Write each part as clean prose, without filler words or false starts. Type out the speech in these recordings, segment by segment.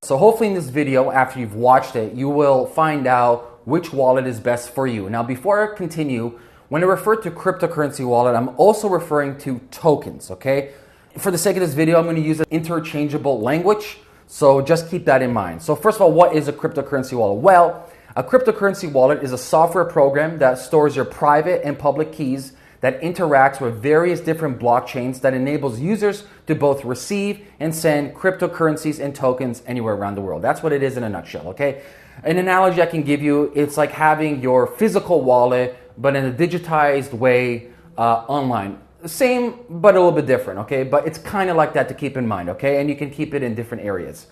So hopefully in this video, after you've watched it, you will find out which wallet is best for you. Now, before I continue, when I refer to cryptocurrency wallet, I'm also referring to tokens, okay? For the sake of this video, I'm going to use an interchangeable language, so just keep that in mind. So first of all, what is a cryptocurrency wallet? Well, a cryptocurrency wallet is a software program that stores your private and public keys that interacts with various different blockchains that enables users to both receive and send cryptocurrencies and tokens anywhere around the world. That's what it is in a nutshell, okay? An analogy I can give you, it's like having your physical wallet, but in a digitized way online. Same, but a little bit different, okay? But it's kind of like that to keep in mind, okay? And you can keep it in different areas.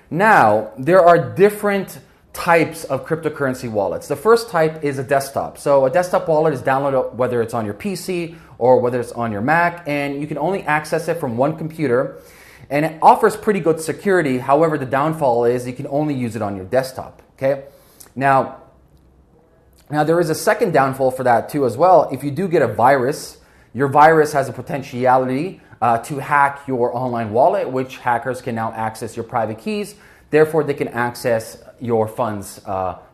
Now, there are different types of cryptocurrency wallets. The first type is a desktop. So a desktop wallet is downloaded whether it's on your PC or whether it's on your Mac, and you can only access it from one computer, and it offers pretty good security. However, the downfall is you can only use it on your desktop, okay? Now there is a second downfall for that too as well. If you do get a virus, your virus has a potentiality to hack your online wallet, which hackers can now access your private keys. Therefore, they can access your funds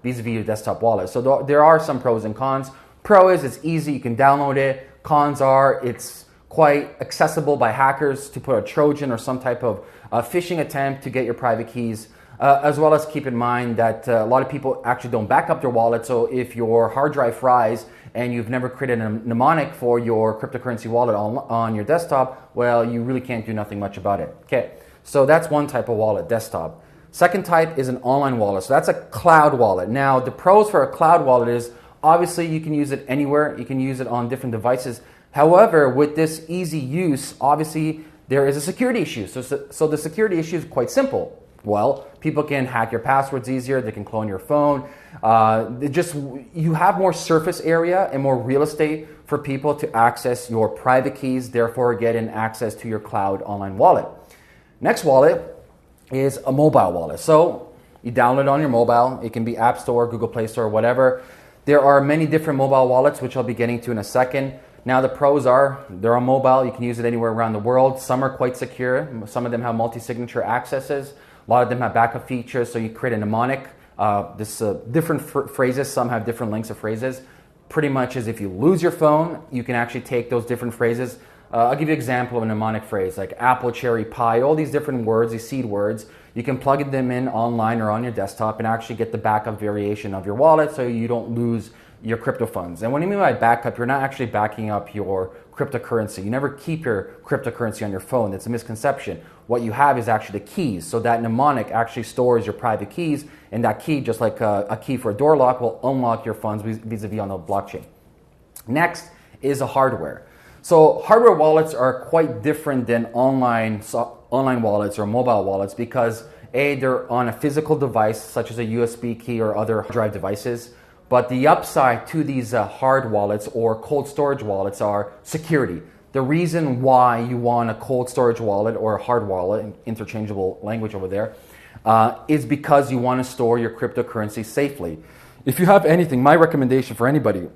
vis-a-vis your desktop wallet. So there are some pros and cons. Pro is it's easy, you can download it. Cons are it's quite accessible by hackers to put a Trojan or some type of phishing attempt to get your private keys. As well as keep in mind that a lot of people actually don't back up their wallet. So if your hard drive fries and you've never created a mnemonic for your cryptocurrency wallet on your desktop, well, you really can't do nothing much about it. Okay, so that's one type of wallet, desktop. Second type is an online wallet. So that's a cloud wallet. Now, the pros for a cloud wallet is obviously you can use it anywhere. You can use it on different devices. However, with this easy use, obviously there is a security issue. So the security issue is quite simple. Well, people can hack your passwords easier. They can clone your phone. You have more surface area and more real estate for people to access your private keys, therefore getting access to your cloud online wallet. Next wallet is a mobile wallet. So you download it on your mobile. It can be App Store, Google Play Store, whatever. There are many different mobile wallets, which I'll be getting to in a second. Now the pros are, they're on mobile. You can use it anywhere around the world. Some are quite secure. Some of them have multi-signature accesses. A lot of them have backup features, so you create a mnemonic. Different phrases, some have different lengths of phrases. Pretty much as if you lose your phone, you can actually take those different phrases. I'll give you an example of a mnemonic phrase like apple, cherry, pie, all these different words, these seed words. You can plug them in online or on your desktop and actually get the backup variation of your wallet so you don't lose your crypto funds. And what I mean by backup, you're not actually backing up your cryptocurrency. You never keep your cryptocurrency on your phone. That's a misconception. What you have is actually the keys. So that mnemonic actually stores your private keys, and that key, just like a key for a door lock, will unlock your funds vis-a-vis on the blockchain. Next is a hardware. So hardware wallets are quite different than online wallets or mobile wallets because A, they're on a physical device such as a USB key or other drive devices. But the upside to these hard wallets or cold storage wallets are security. The reason why you want a cold storage wallet or a hard wallet, interchangeable language over there, is because you want to store your cryptocurrency safely. If you have anything, my recommendation for anybody,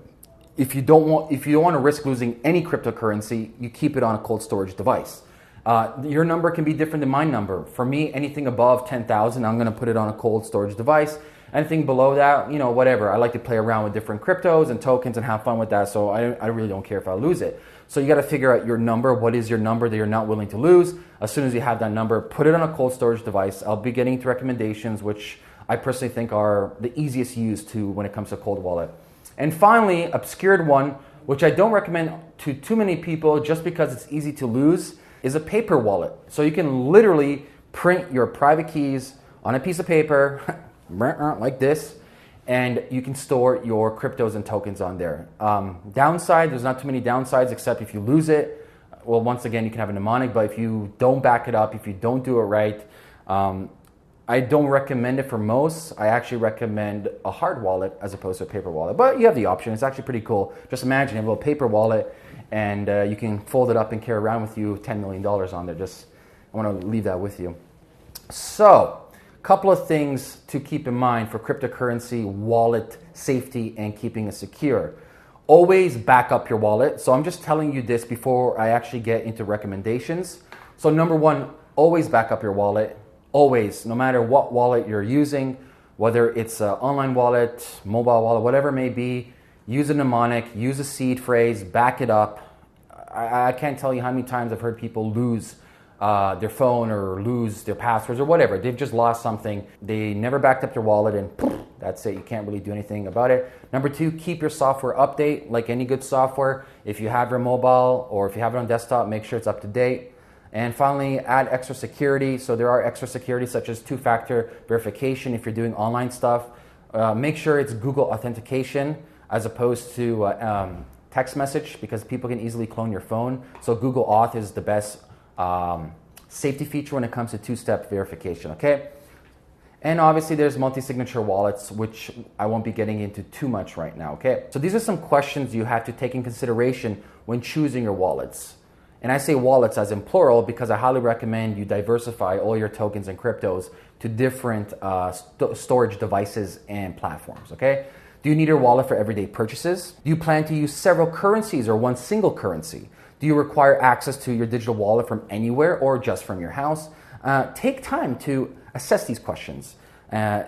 if you don't want to risk losing any cryptocurrency, you keep it on a cold storage device. Your number can be different than my number. For me, anything above 10,000, I'm going to put it on a cold storage device. Anything below that, whatever. I like to play around with different cryptos and tokens and have fun with that, so I really don't care if I lose it. So you got to figure out your number. What is your number that you're not willing to lose? As soon as you have that number, put it on a cold storage device. I'll be getting to recommendations, which I personally think are the easiest use to when it comes to cold wallet. And finally, obscured one, which I don't recommend to too many people just because it's easy to lose, is a paper wallet. So you can literally print your private keys on a piece of paper like this, and you can store your cryptos and tokens on there. Downside, there's not too many downsides except if you lose it. Well, once again, you can have a mnemonic, but if you don't back it up, if you don't do it right, I don't recommend it for most. I actually recommend a hard wallet as opposed to a paper wallet. But you have the option. It's actually pretty cool. Just imagine you have a little paper wallet and you can fold it up and carry around with you $10 million on there. I want to leave that with you. So, a couple of things to keep in mind for cryptocurrency wallet safety and keeping it secure. Always back up your wallet. So I'm just telling you this before I actually get into recommendations. So number one, always back up your wallet. always, no matter what wallet you're using, whether it's an online wallet, mobile wallet, whatever it may be, use a mnemonic, use a seed phrase, back it up. I can't tell you how many times I've heard people lose their phone or lose their passwords or whatever. They've just lost something. They never backed up their wallet and poof, that's it. You can't really do anything about it. Number two, keep your software update like any good software. If you have your mobile or if you have it on desktop, make sure it's up to date. And finally, add extra security. So there are extra security such as two-factor verification if you're doing online stuff. Make sure it's Google authentication as opposed to text message, because people can easily clone your phone. So Google Auth is the best safety feature when it comes to two-step verification, okay? And obviously there's multi-signature wallets, which I won't be getting into too much right now, okay? So these are some questions you have to take in consideration when choosing your wallets. And I say wallets as in plural because I highly recommend you diversify all your tokens and cryptos to different storage devices and platforms, okay? Do you need your wallet for everyday purchases? Do you plan to use several currencies or one single currency? Do you require access to your digital wallet from anywhere or just from your house? Take time to assess these questions.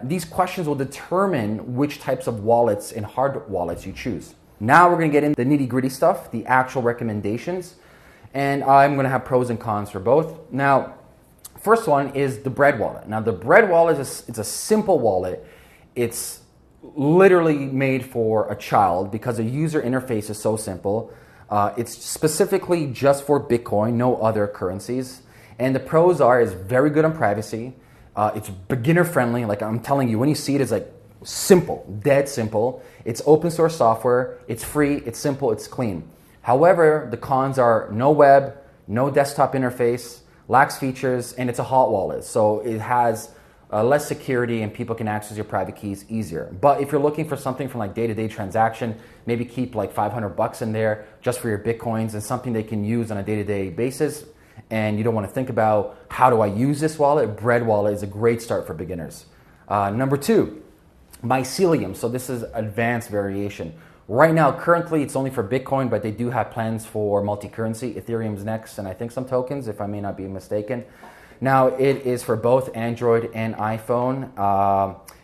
These questions will determine which types of wallets and hard wallets you choose. Now we're going to get into the nitty-gritty stuff, the actual recommendations, and I'm going to have pros and cons for both. Now, first one is the Bread wallet. Now, the Bread wallet it's a simple wallet. It's literally made for a child because the user interface is so simple. It's specifically just for Bitcoin, no other currencies. And the pros are it's very good on privacy. It's beginner friendly. Like I'm telling you, when you see it, it's like simple, dead simple. It's open source software. It's free. It's simple. It's clean. However, the cons are no web, no desktop interface, lacks features, and it's a hot wallet. So it has less security and people can access your private keys easier. But if you're looking for something from like day-to-day transaction, maybe keep like $500 in there just for your Bitcoins and something they can use on a day-to-day basis, and you don't want to think about how do I use this wallet, Bread wallet is a great start for beginners. Number two, Mycelium. So this is advanced variation. Right now, currently, it's only for Bitcoin, but they do have plans for multi-currency. Ethereum's next, and I think some tokens, if I may not be mistaken. Now, it is for both Android and iPhone.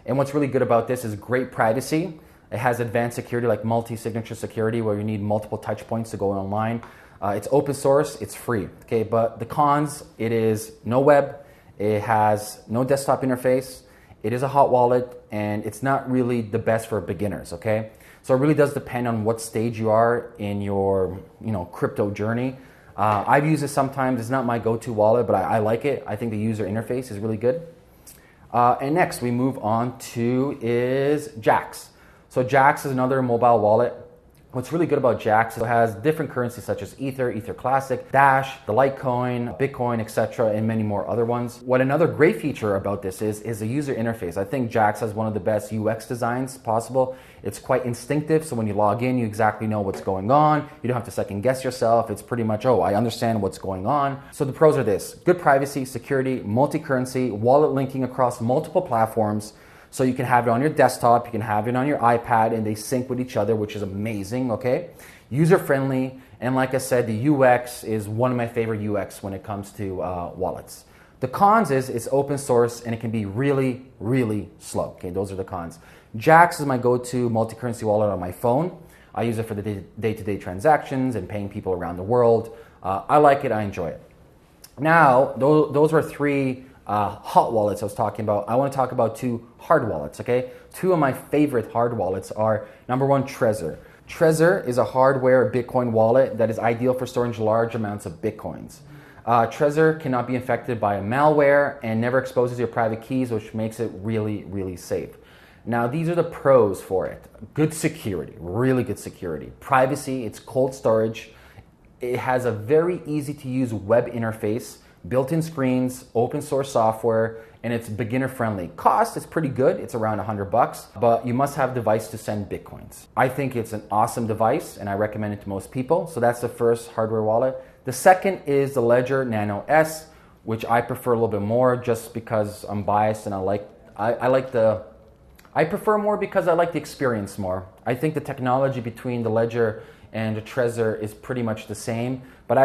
And what's really good about this is great privacy. It has advanced security, like multi-signature security, where you need multiple touch points to go online. It's open source, it's free. Okay, but the cons, it is no web, it has no desktop interface, it is a hot wallet, and it's not really the best for beginners, okay? So it really does depend on what stage you are in your crypto journey. I've used it sometimes. It's not my go-to wallet, but I like it. I think the user interface is really good. And next we move on to is Jaxx. So Jaxx is another mobile wallet. What's really good about Jaxx is it has different currencies such as Ether, Ether Classic, Dash, the Litecoin, Bitcoin, etc., and many more other ones. What another great feature about this is the user interface. I think Jaxx has one of the best UX designs possible. It's quite instinctive, so when you log in, you exactly know what's going on. You don't have to second guess yourself. It's pretty much, oh, I understand what's going on. So the pros are this: good privacy, security, multi-currency, wallet linking across multiple platforms. So you can have it on your desktop, you can have it on your iPad, and they sync with each other, which is amazing, okay? User-friendly, and like I said, the UX is one of my favorite UX when it comes to wallets. The cons is it's open source, and it can be really, really slow, okay? Those are the cons. Jaxx is my go-to multi-currency wallet on my phone. I use it for the day-to-day transactions and paying people around the world. I like it, I enjoy it. Now, those were three hot wallets I was talking about. I want to talk about two hard wallets, okay? Two of my favorite hard wallets are, number one, Trezor. Trezor is a hardware Bitcoin wallet that is ideal for storing large amounts of Bitcoins. Trezor cannot be infected by a malware and never exposes your private keys, which makes it really, really safe. Now, these are the pros for it. Good security, really good security. Privacy, it's cold storage. It has a very easy to use web interface, built-in screens, open source software, and it's beginner friendly. Cost is pretty good, it's around $100, but you must have a device to send Bitcoins. I think it's an awesome device and I recommend it to most people. So that's the first hardware wallet. The second is the Ledger Nano S, which I prefer a little bit more just because I'm biased and I prefer more because I like the experience more. I think the technology between the Ledger and the Trezor is pretty much the same, but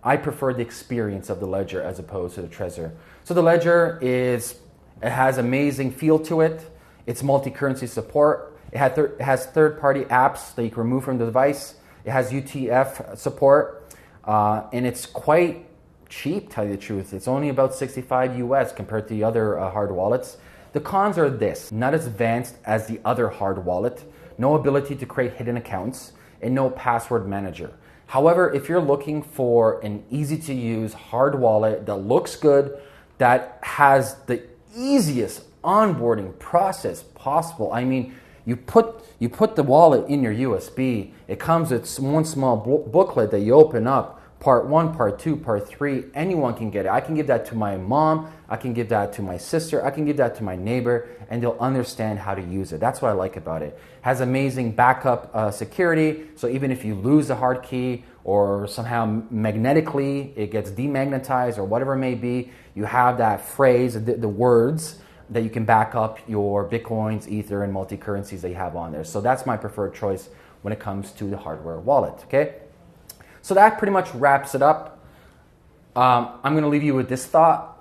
I prefer the experience of the Ledger as opposed to the Trezor. So the Ledger it has amazing feel to it. It's multi-currency support. It has third-party apps that you can remove from the device. It has UTF support, and it's quite cheap, tell you the truth. It's only about 65 US compared to the other hard wallets. The cons are this: not as advanced as the other hard wallet, no ability to create hidden accounts, and no password manager. However, if you're looking for an easy-to-use hard wallet that looks good, that has the easiest onboarding process possible. I mean, you put the wallet in your USB. It comes with one small booklet that you open up. Part 1, Part 2, Part 3, anyone can get it. I can give that to my mom, I can give that to my sister, I can give that to my neighbor, and they'll understand how to use it. That's what I like about it. It has amazing backup security, so even if you lose a hard key or somehow magnetically it gets demagnetized or whatever it may be, you have that phrase, the words, that you can back up your Bitcoins, Ether, and multi-currencies that you have on there. So that's my preferred choice when it comes to the hardware wallet, okay? So that pretty much wraps it up. I'm going to leave you with this thought.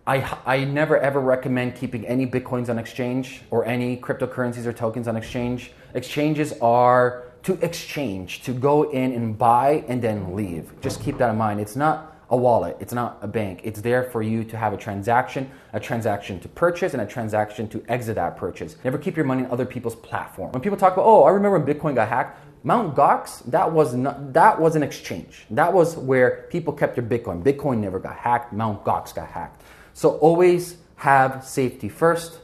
I never ever recommend keeping any Bitcoins on exchange or any cryptocurrencies or tokens on exchange. Exchanges are to exchange, to go in and buy and then leave. Just keep that in mind. It's not a wallet. It's not a bank. It's there for you to have a transaction to purchase, and a transaction to exit that purchase. Never keep your money on other people's platform. When people talk about, oh, I remember when Bitcoin got hacked, Mt. Gox, that was an exchange. That was where people kept their Bitcoin. Bitcoin never got hacked. Mt. Gox got hacked. So always have safety first.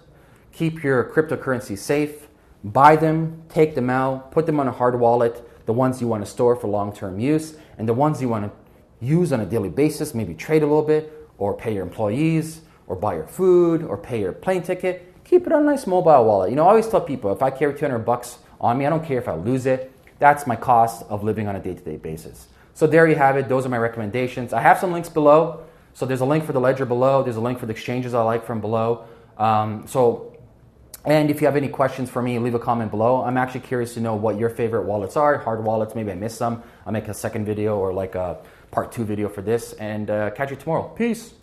Keep your cryptocurrency safe. Buy them, take them out, put them on a hard wallet, the ones you want to store for long-term use, and the ones you want to use on a daily basis, maybe trade a little bit, or pay your employees, or buy your food, or pay your plane ticket. Keep it on a nice mobile wallet. You know, I always tell people, if I carry $200 on me, I don't care if I lose it. That's my cost of living on a day-to-day basis. So there you have it. Those are my recommendations. I have some links below. So there's a link for the Ledger below. There's a link for the exchanges I like from below. And if you have any questions for me, leave a comment below. I'm actually curious to know what your favorite wallets are. Hard wallets, maybe I missed some. I'll make a second video or like a part 2 video for this. And catch you tomorrow. Peace.